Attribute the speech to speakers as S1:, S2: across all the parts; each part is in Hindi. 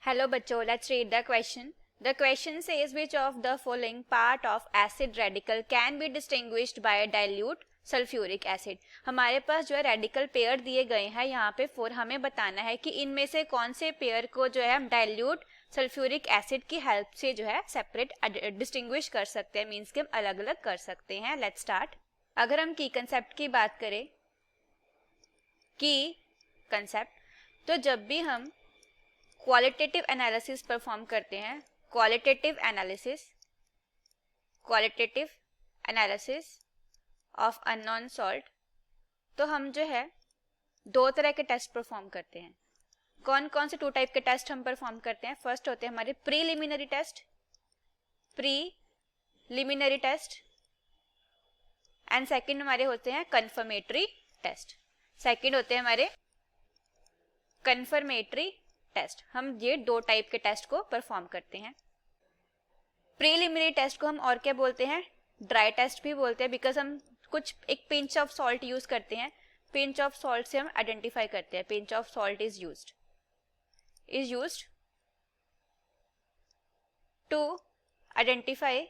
S1: Hello बच्चों, let's read the question. The question says which of the following part of acid radical can be distinguished by a dilute sulphuric acid. हमारे पास जो है रेडिकल पेयर दिए गए हैं यहाँ पे फोर. हमें बताना है कि इनमें से कौन से पेयर को जो है हम डाइल्यूट सल्फ्यूरिक एसिड की हेल्प से जो है सेपरेट डिस्टिंग्विश कर सकते हैं, मीन्स कि हम अलग अलग कर सकते हैं. Let's start. अगर हम की कंसेप्ट की बात करें, की कंसेप्ट, तो जब भी हम क्वालिटेटिव एनालिसिस परफॉर्म करते हैं, qualitative analysis of unknown salt, तो हम जो है दो तरह के टेस्ट परफॉर्म करते हैं. कौन कौन से टू टाइप के टेस्ट हम परफॉर्म करते हैं? फर्स्ट होते हैं हमारे प्रीलिमिनरी टेस्ट एंड सेकंड हमारे होते हैं कंफर्मेटरी टेस्ट. सेकंड होते हैं हमारे कंफर्मेटरी टेस्ट. हम ये दो टाइप के टेस्ट को परफॉर्म करते हैं. प्रीलिमिनरी टेस्ट को हम और क्या बोलते हैं? ड्राई टेस्ट भी बोलते हैं, बिकॉज हम कुछ एक पिंच ऑफ सॉल्ट यूज करते हैं. पिंच ऑफ सॉल्ट से हम आइडेंटिफाई करते हैं. Pinch of salt is used to identify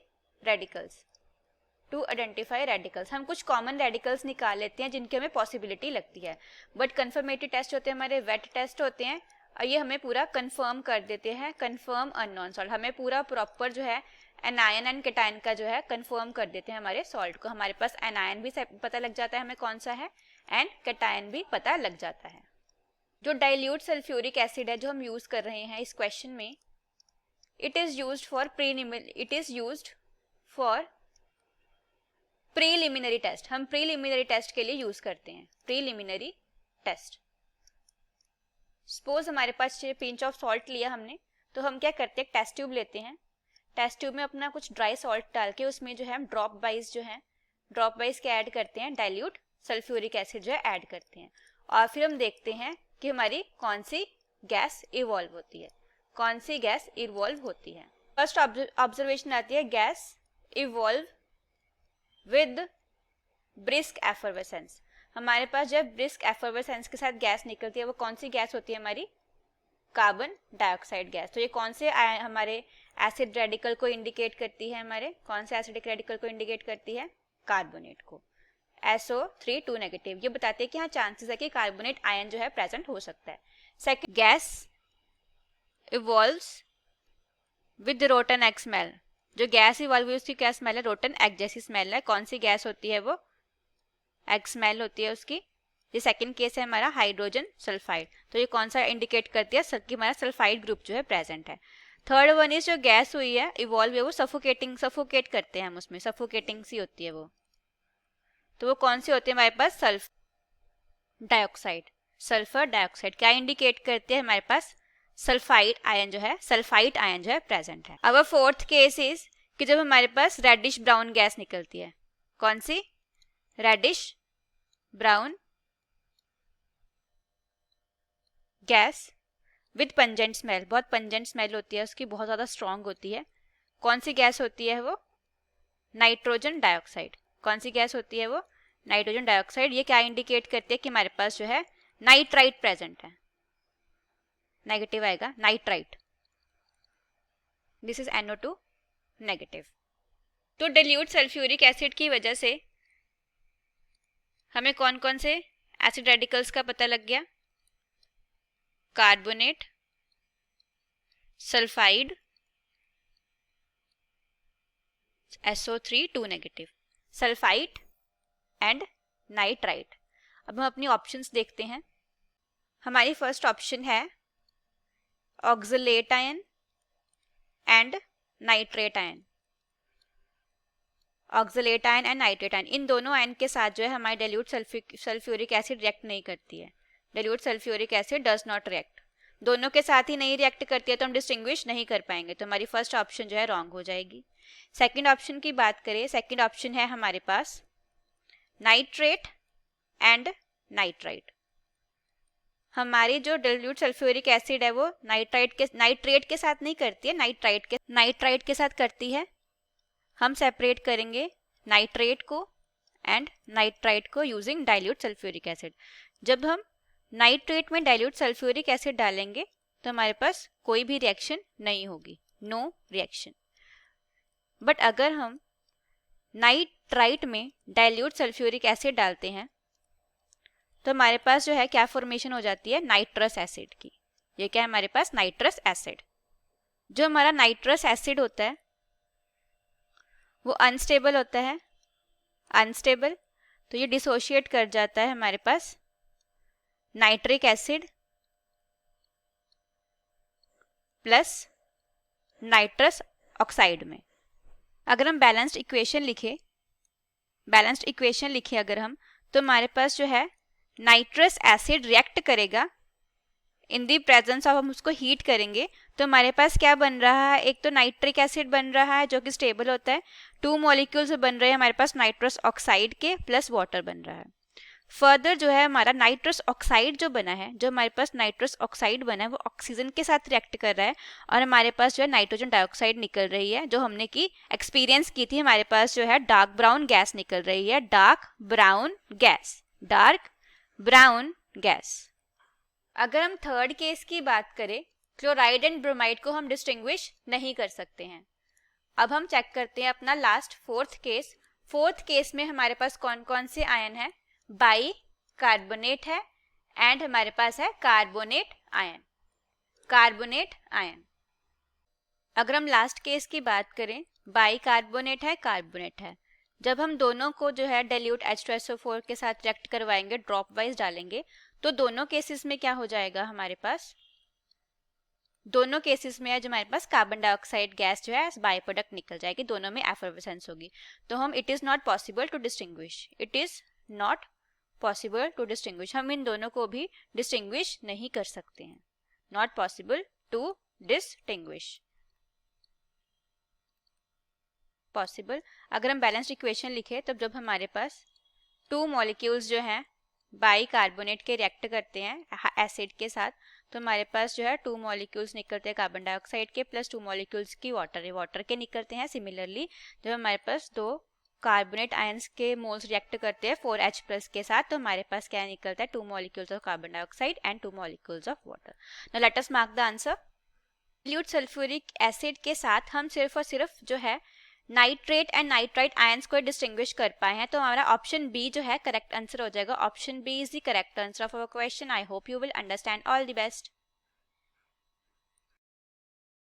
S1: radicals. हम कुछ कॉमन रेडिकल्स निकाल लेते हैं जिनकी हमें पॉसिबिलिटी लगती है. बट कंफर्मेटरी टेस्ट होते हैं हमारे वेट टेस्ट होते हैं, और ये हमें पूरा कंफर्म कर देते हैं. कंफर्म अननोन सॉल्ट, हमें पूरा प्रॉपर जो है एनायन एंड कैटायन का जो है कंफर्म कर देते हैं हमारे सॉल्ट को. हमारे पास एनायन भी पता लग जाता है हमें कौन सा है, एंड कैटायन भी पता लग जाता है. जो डाइल्यूट सल्फ्यूरिक एसिड है जो हम यूज कर रहे हैं इस क्वेश्चन में, it is used for preliminary test. हम प्रीलिमिनरी टेस्ट के लिए यूज करते हैं प्रीलिमिनरी टेस्ट. सपोज हमारे पास पिंच ऑफ सॉल्ट लिया हमने, तो हम क्या करते हैं, टेस्ट ट्यूब लेते हैं. टेस्ट ट्यूब में अपना कुछ ड्राई सॉल्ट डाल के उसमें जो है हम ड्रॉप वाइज के ऐड करते हैं, डाइल्यूट सल्फ्यूरिक एसिड जो है ऐड करते हैं. और फिर हम देखते हैं कि हमारी कौन सी गैस इवॉल्व होती है. फर्स्ट ऑब्जर्वेशन आती है, गैस इवॉल्व विद ब्रिस्क एफर्वेसेंस. हमारे पास जब ब्रिस्क एफर्वेसेंस के साथ गैस निकलती है, वो कौन सी गैस होती है हमारी? Carbon dioxide gas. तो ये कौन से हमारे एसिड रेडिकल को इंडिकेट करती है? कौन से एसिडिक रेडिकल को इंडिकेट करती है? कार्बोनेट को. SO3 2 negative. ये बताते हैं कि हाँ चांसेस है कि कार्बोनेट आयन जो है प्रेजेंट हो सकता है. Second, gas evolves with rotten egg smell. जो गैस इवॉल्व हुई उसकी क्या स्मेल है? रोटन एग जैसी स्मेल है. कौन सी गैस होती है वो? एग स्मेल होती है उसकी. ये सेकंड केस है हमारा हाइड्रोजन सल्फाइड. तो ये कौन सा इंडिकेट करती है? कि हमारा सल्फाइड ग्रुप जो है प्रेजेंट है. थर्ड वन इज जो गैस हुई है इवॉल्व है, वो सफोकेट करते हैं हम उसमें, सफोकेटिंग सी होती है वो. तो वो कौन सी होती है हमारे पास? Sulphur dioxide. क्या इंडिकेट करते हैं? हमारे पास सल्फाइड आयन जो है प्रेजेंट है. अब फोर्थ केस इज कि जब हमारे पास रेडिश ब्राउन गैस निकलती है. कौन सी? Reddish brown gas with pungent smell. बहुत पंजेंट स्मेल होती है उसकी, बहुत ज़्यादा स्ट्रॉन्ग होती है. कौन सी गैस होती है वो? Nitrogen dioxide. कौन सी गैस होती है वो? Nitrogen dioxide. ये क्या इंडिकेट करती है कि हमारे पास जो है नाइट्राइट प्रेजेंट है. नेगेटिव आएगा, nitrite. This is NO2 negative. तो डाइल्यूट सल्फ्यूरिक एसिड की वजह से हमें कौन कौन से एसिड रेडिकल्स का पता लग गया? Carbonate, sulphide, SO3 2 negative, sulphide and nitrite. अब हम अपनी ऑप्शंस देखते हैं. हमारी फर्स्ट ऑप्शन है oxalate ion and nitrate ion. Oxalate ion and nitrate ion, इन दोनों आयन के साथ जो है हमारी डाइल्यूट सल्फ्यूरिक एसिड रिएक्ट नहीं करती है. Dilute sulphuric acid does not react. दोनों के साथ ही नहीं रिएक्ट करती है तो हम डिस्टिंग्विश नहीं कर पाएंगे. तो हमारी फर्स्ट ऑप्शन जो है रॉन्ग हो जाएगी. सेकंड ऑप्शन की बात करें, सेकंड ऑप्शन है हमारे पास नाइट्रेट एंड नाइट्राइट. हमारी जो डाइल्यूट सल्फ्यूरिक एसिड है वो नाइट्रेट के साथ नहीं करती है, नाइट्राइट के साथ करती है. हम सेपरेट करेंगे नाइट्रेट को एंड नाइट्राइट को यूजिंग डाइल्यूट सल्फ्यूरिक एसिड. जब हम नाइट्रेट में डाइल्यूट सल्फ्यूरिक एसिड डालेंगे तो हमारे पास कोई भी रिएक्शन नहीं होगी, नो रिएक्शन। बट अगर हम नाइट्राइट में डाइल्यूट सल्फ्यूरिक एसिड डालते हैं तो हमारे पास जो है क्या फॉर्मेशन हो जाती है, नाइट्रस एसिड की। ये क्या है हमारे पास, नाइट्रस एसिड। जो हमारा नाइट्रस एसिड होता है वो अनस्टेबल होता है, अनस्टेबल, तो ये डिसोशिएट कर जाता है हमारे पास nitric acid plus nitrous oxide में। अगर हम बैलेंस्ड इक्वेशन लिखें अगर हम, तो हमारे पास जो है नाइट्रस एसिड रिएक्ट करेगा इन दी प्रेजेंस ऑफ, हम उसको हीट करेंगे तो हमारे पास क्या बन रहा है, एक तो नाइट्रिक एसिड बन रहा है जो कि स्टेबल होता है, 2 मॉलिक्यूल्स बन रहे हैं हमारे पास नाइट्रस ऑक्साइड के प्लस वाटर बन रहा है। फर्दर जो है हमारा नाइट्रस ऑक्साइड जो बना है, जो हमारे पास नाइट्रस ऑक्साइड बना है वो ऑक्सीजन के साथ रिएक्ट कर रहा है और हमारे पास जो है नाइट्रोजन डाइऑक्साइड निकल रही है, जो हमने की एक्सपीरियंस की थी। हमारे पास जो है डार्क ब्राउन गैस निकल रही है, डार्क ब्राउन गैस। अगर हम थर्ड केस की बात करें, क्लोराइड एंड ब्रोमाइड को हम डिस्टिंग्विश नहीं कर सकते हैं। अब हम चेक करते हैं अपना last fourth case. Fourth case में हमारे पास कौन कौन से आयन है, बाई कार्बोनेट है एंड हमारे पास है कार्बोनेट आयन। अगर हम लास्ट केस की बात करें, बाई कार्बोनेट है, कार्बोनेट है, जब हम दोनों को जो है डाइल्यूट H2SO4 के साथ रिएक्ट करवाएंगे, ड्रॉप वाइज डालेंगे, तो दोनों केसेस में क्या हो जाएगा हमारे पास, दोनों केसेस में आज हमारे पास कार्बन डाइऑक्साइड गैस जो है बाई प्रोडक्ट निकल जाएगी, दोनों में एफर्वेसेंस होगी। तो हम it is not possible to distinguish, हम इन दोनों को भी डिस्टिंग्विश नहीं कर सकते हैं, not possible to distinguish. Possible, अगर हम बैलेंस्ड इक्वेशन लिखे तब जब हमारे पास 2 मॉलिक्यूल्स जो हैं बाई कार्बोनेट के रिएक्ट करते हैं एसिड के साथ, तो हमारे पास जो है 2 मॉलिक्यूल्स निकलते हैं कार्बन डाइऑक्साइड के प्लस 2 मॉलिक्यूल्स की वाटर के निकलते हैं। सिमिलरली जब हमारे पास 2 कार्बोनेट आयंस के मोल्स रिएक्ट करते हैं 4H+ के साथ, तो हमारे पास क्या निकलता है, 2 molecules of carbon dioxide and 2 molecules of water. Now let us mark the answer. Dilute sulphuric acid के साथ हम सिर्फ और सिर्फ जो है नाइट्रेट एंड नाइट्राइट आयंस को डिस्टिंग्विश कर पाए हैं, तो हमारा ऑप्शन बी जो है करेक्ट आंसर हो जाएगा। Option B is the correct answer of our question. I hope you will understand. All the best.